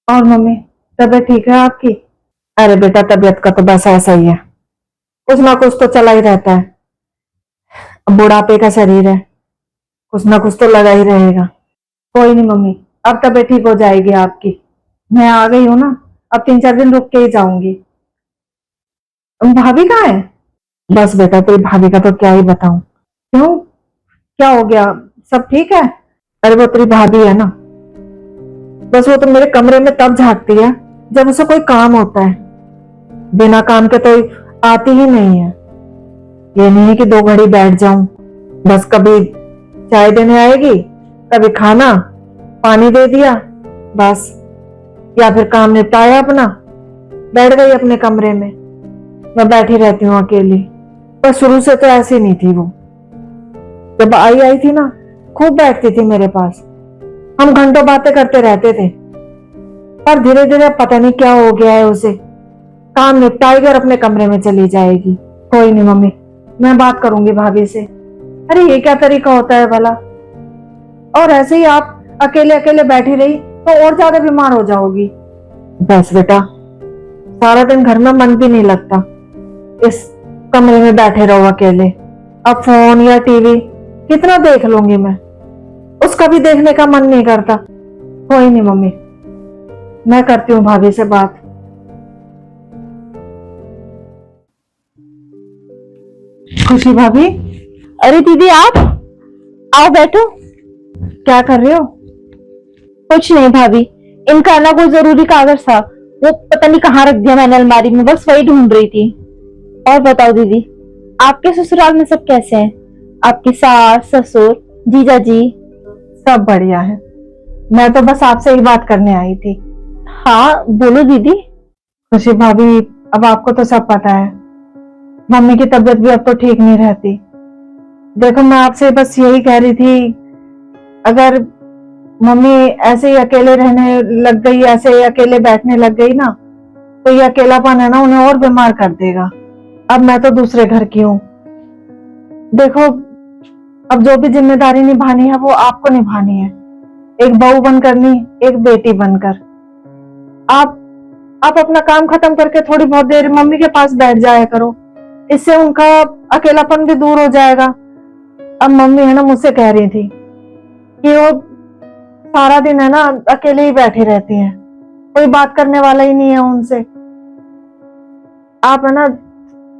और मम्मी, तबीयत ठीक है आपकी? अरे बेटा, तबीयत का तो बस ऐसा ही है, कुछ ना कुछ तो चला ही रहता है। अब बुढ़ापे का शरीर है, कुछ ना कुछ तो लगा ही रहेगा। कोई नहीं मम्मी, अब तबीयत ठीक हो जाएगी आपकी। मैं आ गई हूँ ना, अब 3-4 दिन रुक के ही जाऊंगी। भाभी कहाँ है? बस बेटा, तेरी भाभी का तो क्या ही बताऊं। क्यों, क्या हो गया? सब ठीक है? अरे वो तेरी भाभी है ना, बस वो तो मेरे कमरे में तब झांकती है जब उसे कोई काम होता है। बिना काम के तो आती ही नहीं है। ये नहीं है कि 2 घड़ी बैठ जाऊं, बस कभी चाय देने आएगी, कभी खाना पानी दे दिया, बस। या फिर काम निपटाया अपना, बैठ गई अपने कमरे में। मैं बैठी रहती हूँ अकेली। पर शुरू से तो ऐसी नहीं थी वो। जब आई आई थी ना, खूब बैठती थी मेरे पास, हम घंटों बातें करते रहते थे। पर धीरे धीरे पता नहीं क्या हो गया है उसे, काम निपटाएगी और अपने कमरे में चली जाएगी। कोई नहीं मम्मी, मैं बात करूंगी भाभी से। अरे ये क्या तरीका होता है भला? और ऐसे ही आप अकेले अकेले बैठी रही तो और ज्यादा बीमार हो जाओगी। बस बेटा, सारा दिन घर में मन भी नहीं लगता, इस कमरे में बैठे रहो अकेले। अब फोन या टीवी कितना देख लूंगी मैं, उसका भी देखने का मन नहीं करता। कोई नहीं मम्मी, मैं करती हूँ भाभी से बात। खुशी भाभी। अरे दीदी, आप आओ बैठो। क्या कर रहे हो? कुछ नहीं भाभी, इनका ना कोई जरूरी कागज था, वो पता नहीं कहाँ रख दिया मैंने अलमारी में, बस वही ढूंढ रही थी। और बताओ दीदी, आपके ससुराल में सब कैसे हैं? आपकी सास ससुर जीजा जी? सब बढ़िया है। मैं तो बस आपसे ही बात करने आई थी। हाँ बोलो दीदी। खुशी भाभी, अब आपको तो सब पता है, मम्मी की तबीयत भी अब तो ठीक नहीं रहती। देखो, मैं आपसे बस यही कह रही थी, अगर मम्मी ऐसे ही अकेले रहने लग गई, ऐसे ही अकेले बैठने लग गई ना, तो ये अकेलापन है ना, उन्हें और बीमार कर देगा। अब मैं तो दूसरे घर की हूँ। देखो, अब जो भी जिम्मेदारी निभानी है वो आपको निभानी है, एक बहू बनकर नहीं, एक बेटी बनकर। आप आप अपना काम खत्म करके थोड़ी बहुत देर मम्मी के पास बैठ जाया करो, इससे उनका अकेलापन भी दूर हो जाएगा। अब मम्मी है ना, मुझसे कह रही थी कि वो सारा दिन है ना अकेले ही बैठी रहती हैं, कोई बात करने वाला ही नहीं है उनसे। आप है ना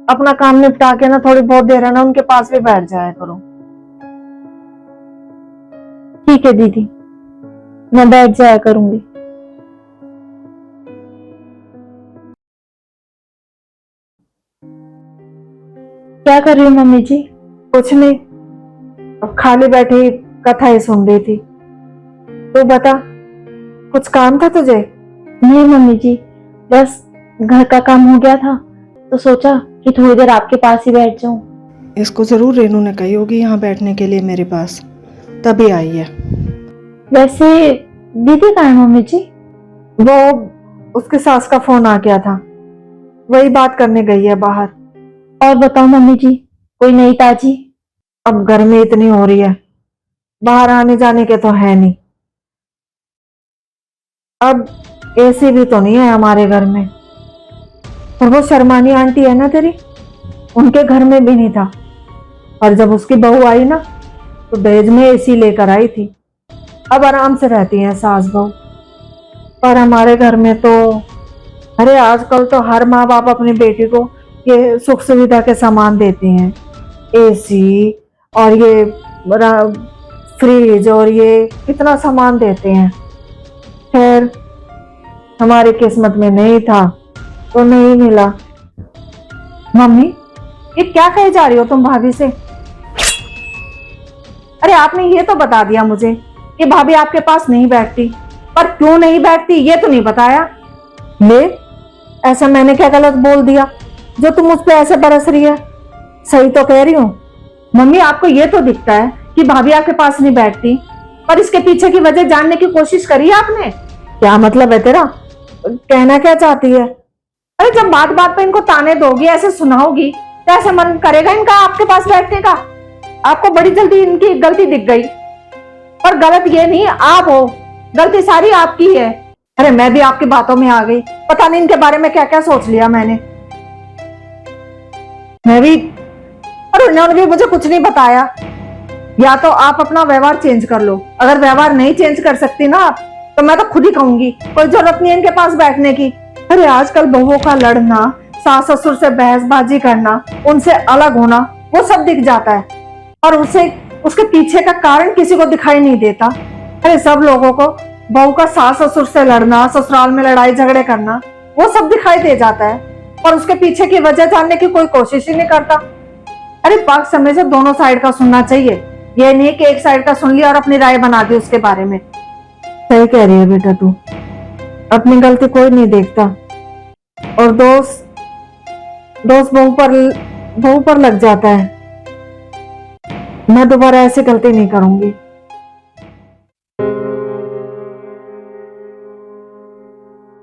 अपना काम निपटा के ना थोड़ी बहुत देर है ना उनके पास भी बैठ जाया करो। ठीक है दीदी, मैं बैठ जाया करूंगी। क्या कर रही हो मम्मी जी? कुछ नहीं, अब खाली बैठी कथा ही सुन रही थी। तो बता, कुछ काम था तुझे? नहीं मम्मी जी, बस घर का काम हो गया था तो सोचा कि थोड़ी देर आपके पास ही बैठ जाऊं। इसको जरूर रेनू ने कही होगी यहाँ बैठने के लिए मेरे पास, तभी आई है। वैसे दीदी कहाँ है मम्मी जी? वो उसके सास का फोन आ गया था, वही बात करने गई है बाहर। और बताओ मम्मी जी, कोई नई ताजी? अब गर्मी इतनी हो रही है, बाहर आने जाने के तो है नहीं। अब एसी भी तो नहीं है हमारे घर में। और वो शर्मानी आंटी है ना तेरी, उनके घर में भी नहीं था। और जब उसकी बहू आई ना, तो दहेज में एसी लेकर आई थी। अब आराम से रहती हैं सास बहू। पर हमारे घर में तो, अरे आजकल तो हर माँ बाप अपनी बेटी को ये सुख सुविधा के सामान देते हैं, एसी और ये फ्रिज और ये कितना सामान देते हैं। खैर, हमारी किस्मत में नहीं था तो नहीं मिला। मम्मी, ये क्या कहे जा रही हो तुम भाभी से? अरे आपने ये तो बता दिया मुझे कि भाभी आपके पास नहीं बैठती, पर क्यों नहीं बैठती ये तो नहीं बताया। ले, ऐसा मैंने क्या गलत बोल दिया जो तुम मुझ पे ऐसे बरस रही है? सही तो कह रही हूँ। मम्मी, आपको ये तो दिखता है कि भाभी आपके पास नहीं बैठती, पर इसके पीछे की वजह जानने की कोशिश करी है आपने? क्या मतलब है तेरा? कहना क्या चाहती है? अरे जब बात बात पे इनको ताने दोगी, ऐसे सुनाओगी, तो ऐसा मन करेगा इनका आपके पास बैठने का। आपको बड़ी जल्दी इनकी गलती दिख गई, पर गलत ये नहीं आप हो, गलती सारी आपकी है। अरे मैं भी आपकी बातों में आ गई, पता नहीं इनके बारे में क्या क्या सोच लिया मैंने। मैं भी, और उन्होंने भी मुझे कुछ नहीं बताया। या तो आप अपना व्यवहार चेंज कर लो, अगर व्यवहार नहीं चेंज कर सकती ना आप, तो मैं तो खुद ही कहूंगी, कोई जरूरत नहीं है इनके पास बैठने की। अरे आजकल बहुओं का लड़ना, सास ससुर से बहसबाजी करना, उनसे अलग होना, वो सब दिख जाता है, और उसे उसके पीछे का कारण किसी को दिखाई नहीं देता। अरे सब लोगों को बहू का सास ससुर से लड़ना, ससुराल में लड़ाई झगड़े करना, वो सब दिखाई दे जाता है, और उसके पीछे की वजह जानने की कोई कोशिश ही नहीं करता। अरे पाक समय से दोनों साइड का सुनना चाहिए, ये नहीं कि एक साइड का सुन लिया और अपनी राय बना दी उसके बारे में। सही कह रही है बेटा तू, अपनी गलती कोई नहीं देखता, और दोस्त दोस्त बहू पर लग जाता है। मैं दोबारा ऐसी गलती नहीं करूंगी।